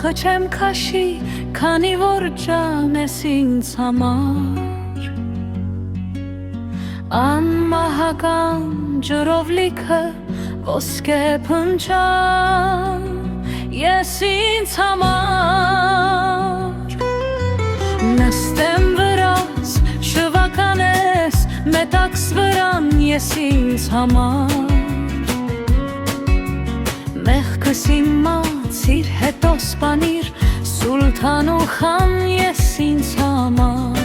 վախը չեմ քաշի, քանի որ ջան ես ինձ համար։ Անմահական ջրով լիքը ոսկե փնջան ես ինձ համար։ Նստեմ վրաս, շվականես, մետաքս վրան ես ինձ համար։ Մեղքս իմացիր, հետո սպանիր, սուլթան ու խան ես ինձ համար։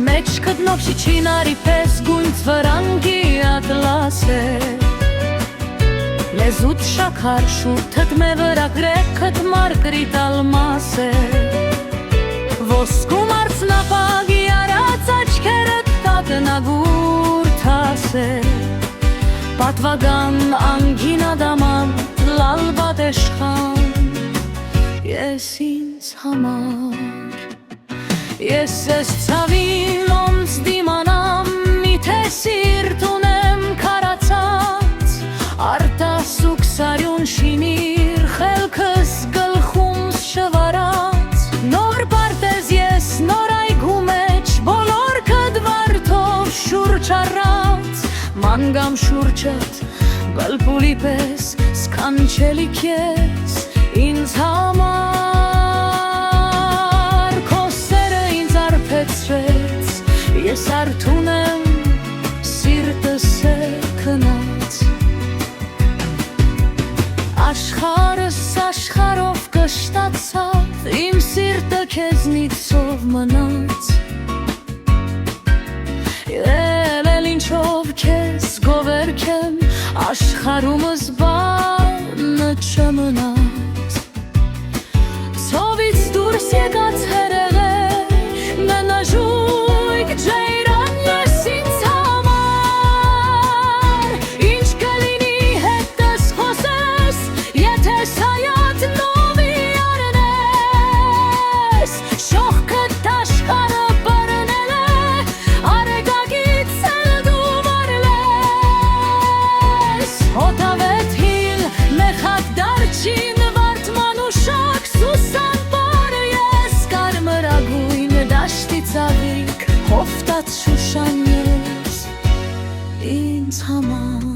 Մեջքդ նոքշի չինարի պես գույնց վրանգի ատլաս է, լեզուտ շաքար շուրթդ մե վրա գրեքդ մարգրիտ ալմաս է, ոսկու մարցնապագի արած աչքերդ տակնագուր թաս է, պատվագան անգին ադաման լալբատ էշխան ես ինձ համար։ Ես ես ցավին ոնց դիմանամ, միթե սիրտ ունեմ քարացած, արտասուք սարյուն շինիր, խելքս գլխումս շվարած, նոր պարտեզ ես նոր այգու մեջ, բոլոր կդվարդով շուրջ առած, մանգամ շուրջդ բլբուլի պես, սկանչելիք ես ինձ համար։ Քո սերը ինձ արփեցրեց, ես արթուն եմ, սիրտս է քնած, աշխարհս աշխարհով կշտացավ, իմ սիրտը քեզնիցով մնաց, ելել ինչով քեզ գովերքեմ, աշխարհումս բանը չմնաց, ցովից դուրս եկած հրեղեր, մենաժույք ջայրան ես ինձ համար, ինչ կլինի հետս խոսես, եթե սայատ նովի արնես, շողքդ աշխարհը բռնել է, արեգակից էլ դու մարլես, հոտավետ հիլ, մեխակ դարչին, վարդման ու շակ, սուսան բար ես, կարմրագույն դաշտի ծաղիկ, հովտած շուշան ես ինձ համար։